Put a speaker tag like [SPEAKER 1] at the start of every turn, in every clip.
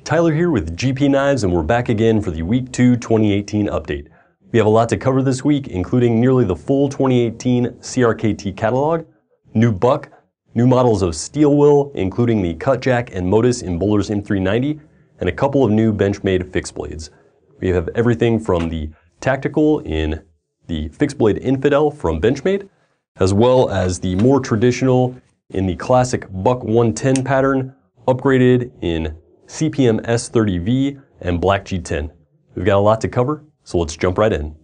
[SPEAKER 1] Tyler here with GP Knives, and we're back again for the Week 2 2018 update. We have a lot to cover this week, including nearly the full 2018 CRKT catalog, new buck, new models of steel wheel, including the Cutjack and Modus in Bowler's M390, and a couple of new Benchmade fixed blades. We have everything from the tactical in the fixed blade Infidel from Benchmade, as well as the more traditional in the classic Buck 110 pattern, upgraded in CPM S30V and Black G10. We've got a lot to cover, so let's jump right in.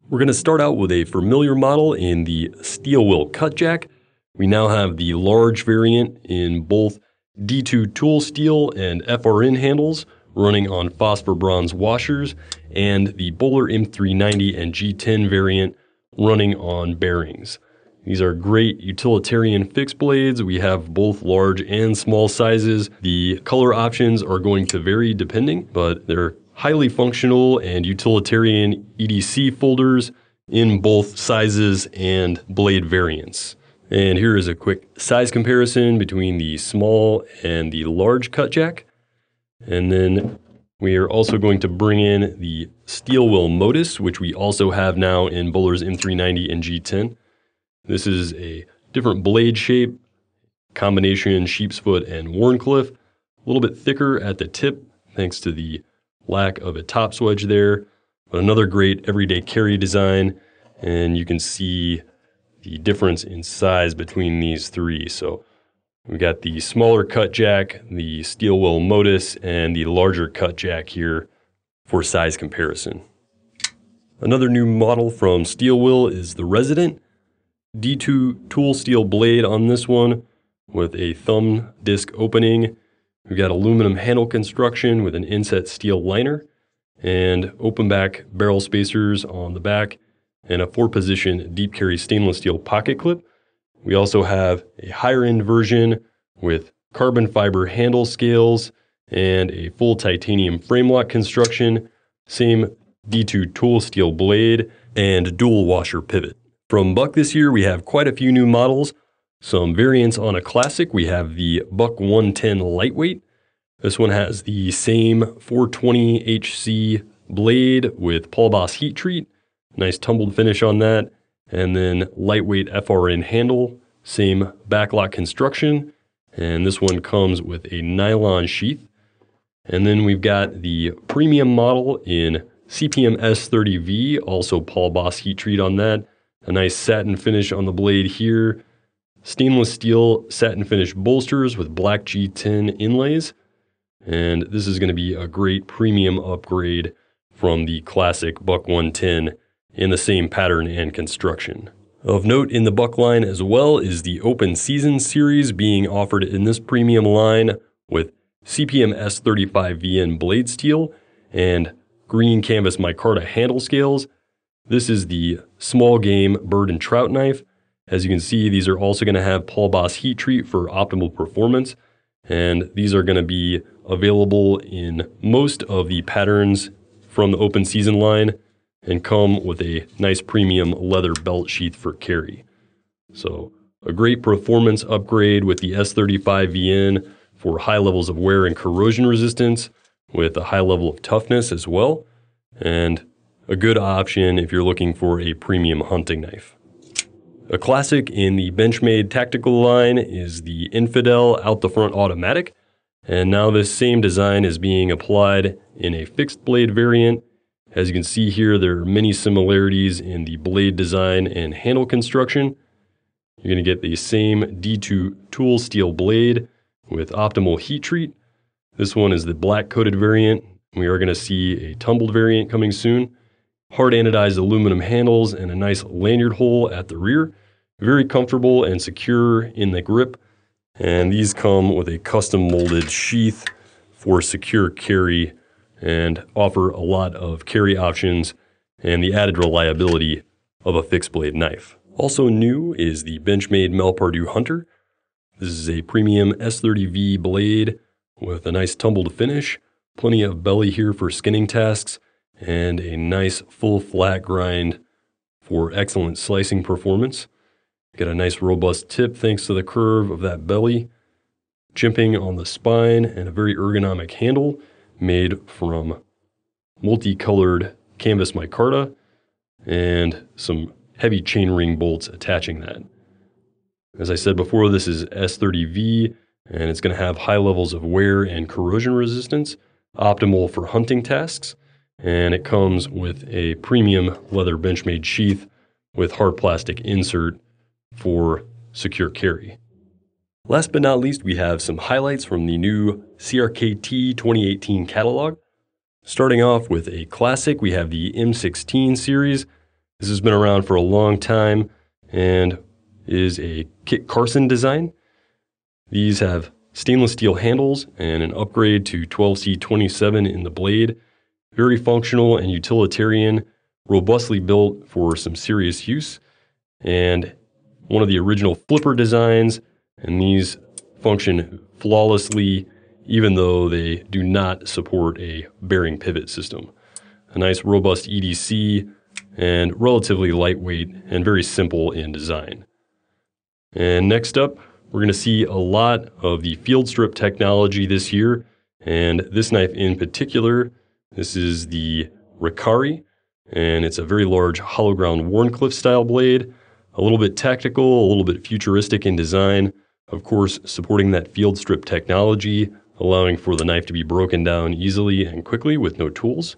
[SPEAKER 1] We're going to start out with a familiar model in the steel wheel Cutjack. We now have the large variant in both D2 tool steel and FRN handles running on phosphor bronze washers, and the Bowler M390 and G10 variant running on bearings. These are great utilitarian fixed blades. We have both large and small sizes. The color options are going to vary depending, but they're highly functional and utilitarian EDC folders in both sizes and blade variants. And here is a quick size comparison between the small and the large Cutjack. And then we are also going to bring in the steel wheel Modus, which we also have now in Bowler's M390 and G10. This is a different blade shape, combination sheepsfoot and Wharncliffe, a little bit thicker at the tip thanks to the lack of a top swedge there, but another great everyday carry design, and you can see the difference in size between these three. So we got the smaller Cutjack, the steel wheel Modus, and the larger Cutjack here for size comparison. Another new model from Steel Wheel is the Resident. D2 tool steel blade on this one with a thumb disc opening. We've got aluminum handle construction with an inset steel liner and open back barrel spacers on the back and a 4-position deep carry stainless steel pocket clip. We also have a higher end version with carbon fiber handle scales and a full titanium frame lock construction, same D2 tool steel blade and dual washer pivot. From Buck this year, we have quite a few new models. Some variants on a classic. We have the Buck 110 Lightweight. This one has the same 420 HC blade with Paul Boss heat treat. Nice tumbled finish on that. And then lightweight FRN handle, same backlock construction. And this one comes with a nylon sheath. And then we've got the premium model in CPM S30V, also Paul Boss heat treat on that. A nice satin finish on the blade here. Stainless steel satin finish bolsters with Black G10 inlays. And this is going to be a great premium upgrade from the classic Buck 110 in the same pattern and construction. Of note in the Buck line as well is the Open Season series being offered in this premium line with CPM S35VN blade steel and green canvas micarta handle scales. This is the small game bird and trout knife. As you can see, these are also going to have Paul Boss heat treat for optimal performance. And these are going to be available in most of the patterns from the Open Season line and come with a nice premium leather belt sheath for carry. So a great performance upgrade with the S35VN for high levels of wear and corrosion resistance with a high level of toughness as well. And a good option if you're looking for a premium hunting knife. A classic in the Benchmade tactical line is the Infidel out the front automatic, and now this same design is being applied in a fixed blade variant. As you can see here, there are many similarities in the blade design and handle construction. You're going to get the same D2 tool steel blade with optimal heat treat. This one is the black coated variant. We are going to see a tumbled variant coming soon. Hard anodized aluminum handles and a nice lanyard hole at the rear. Very comfortable and secure in the grip. And these come with a custom molded sheath for secure carry and offer a lot of carry options and the added reliability of a fixed blade knife. Also new is the Benchmade Malpardue Hunter. This is a premium S30V blade with a nice tumbled finish, plenty of belly here for skinning tasks, and a nice full flat grind for excellent slicing performance. Got a nice robust tip thanks to the curve of that belly, jimping on the spine, and a very ergonomic handle made from multicolored canvas micarta and some heavy chainring bolts attaching that. As I said before, this is S30V, and it's going to have high levels of wear and corrosion resistance, optimal for hunting tasks, and it comes with a premium leather Benchmade sheath with hard plastic insert for secure carry. Last but not least, we have some highlights from the new CRKT 2018 catalog. Starting off with a classic, we have the M16 series. This has been around for a long time and is a Kit Carson design. These have stainless steel handles and an upgrade to 12C27 in the blade. Very functional and utilitarian, robustly built for some serious use, and one of the original flipper designs, and these function flawlessly even though they do not support a bearing pivot system. A nice robust EDC and relatively lightweight and very simple in design. And next up, we're going to see a lot of the field strip technology this year, and this knife in particular. This is the Ricari, and it's a very large hollow ground Wharncliffe style blade, a little bit tactical, a little bit futuristic in design, of course supporting that field strip technology, allowing for the knife to be broken down easily and quickly with no tools.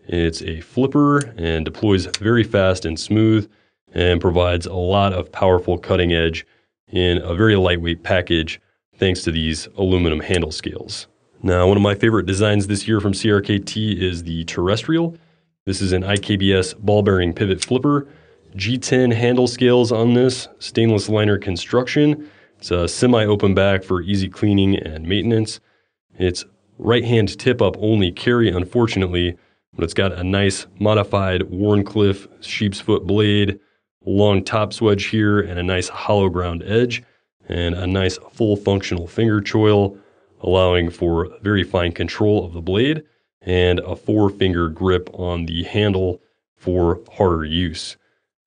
[SPEAKER 1] It's a flipper and deploys very fast and smooth and provides a lot of powerful cutting edge in a very lightweight package thanks to these aluminum handle scales. Now, one of my favorite designs this year from CRKT is the Terrestrial. This is an IKBS ball bearing pivot flipper. G10 handle scales on this, stainless liner construction. It's a semi-open back for easy cleaning and maintenance. It's right-hand tip-up only carry, unfortunately, but it's got a nice modified Wharncliffe sheep's foot blade, long top swedge here, and a nice hollow ground edge, and a nice full functional finger choil, allowing for very fine control of the blade and a 4-finger grip on the handle for harder use.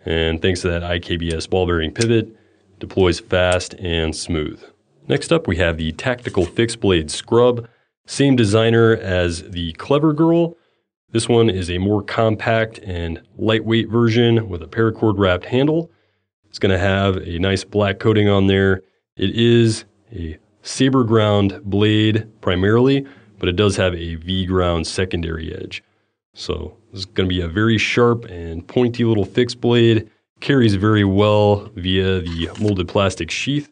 [SPEAKER 1] And thanks to that IKBS ball bearing pivot, deploys fast and smooth. Next up, we have the Tactical Fixed Blade Scrub. Same designer as the Clever Girl. This one is a more compact and lightweight version with a paracord wrapped handle. It's going to have a nice black coating on there. It is a saber ground blade primarily, but it does have a V ground secondary edge. So this is going to be a very sharp and pointy little fixed blade. Carries very well via the molded plastic sheath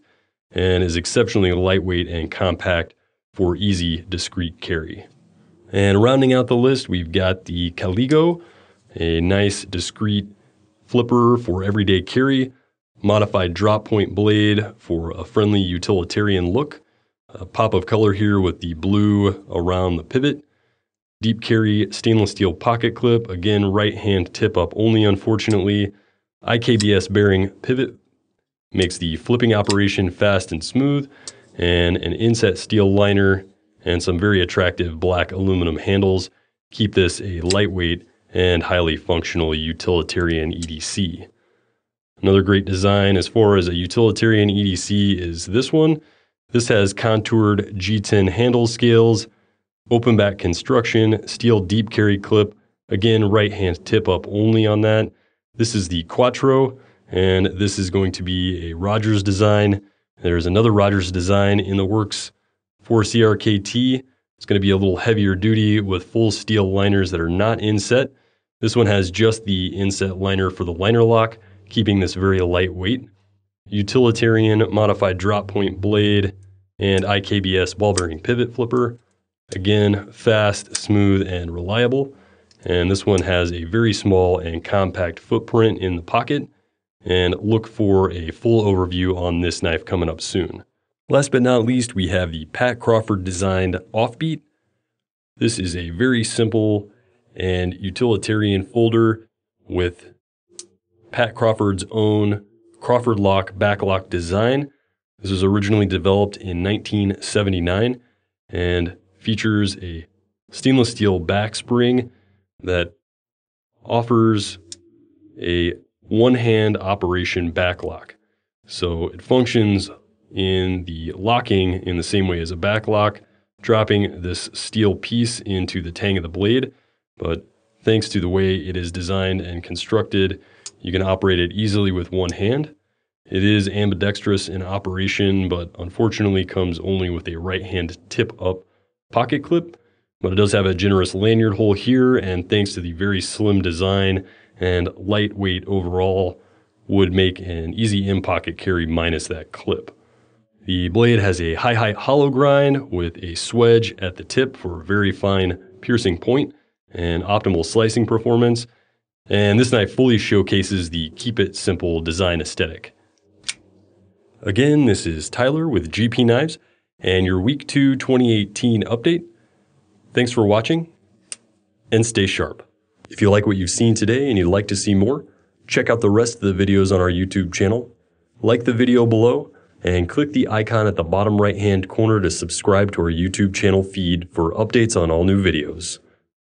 [SPEAKER 1] and is exceptionally lightweight and compact for easy, discreet carry. And rounding out the list, we've got the Caligo, a nice, discreet flipper for everyday carry, modified drop point blade for a friendly utilitarian look, a pop of color here with the blue around the pivot, deep carry stainless steel pocket clip, again, right hand tip up only, unfortunately. IKBS bearing pivot makes the flipping operation fast and smooth, and an inset steel liner and some very attractive black aluminum handles keep this a lightweight and highly functional utilitarian EDC. Another great design as far as a utilitarian EDC is this one. This has contoured G10 handle scales, open back construction, steel deep carry clip, again right hand tip up only on that. This is the Quattro, and this is going to be a Rogers design. There's another Rogers design in the works for CRKT. It's going to be a little heavier duty with full steel liners that are not inset. This one has just the inset liner for the liner lock, keeping this very lightweight. Utilitarian modified drop point blade and IKBS ball bearing pivot flipper. Again, fast, smooth, and reliable. And this one has a very small and compact footprint in the pocket. And look for a full overview on this knife coming up soon. Last but not least, we have the Pat Crawford designed Offbeat. This is a very simple and utilitarian folder with Pat Crawford's own Crawford lock backlock design. This was originally developed in 1979 and features a stainless steel back spring that offers a one-hand operation backlock. So it functions in the locking in the same way as a back lock, dropping this steel piece into the tang of the blade. But thanks to the way it is designed and constructed, you can operate it easily with one hand. It is ambidextrous in operation, but unfortunately comes only with a right-hand tip-up pocket clip. But it does have a generous lanyard hole here, and thanks to the very slim design and lightweight overall, would make an easy in-pocket carry minus that clip. The blade has a high-height hollow grind with a swedge at the tip for a very fine piercing point and optimal slicing performance. And this knife fully showcases the keep it simple design aesthetic. Again, this is Tyler with GP Knives and your Week 2 2018 update. Thanks for watching and stay sharp. If you like what you've seen today and you'd like to see more, check out the rest of the videos on our YouTube channel. Like the video below and click the icon at the bottom right-hand corner to subscribe to our YouTube channel feed for updates on all new videos.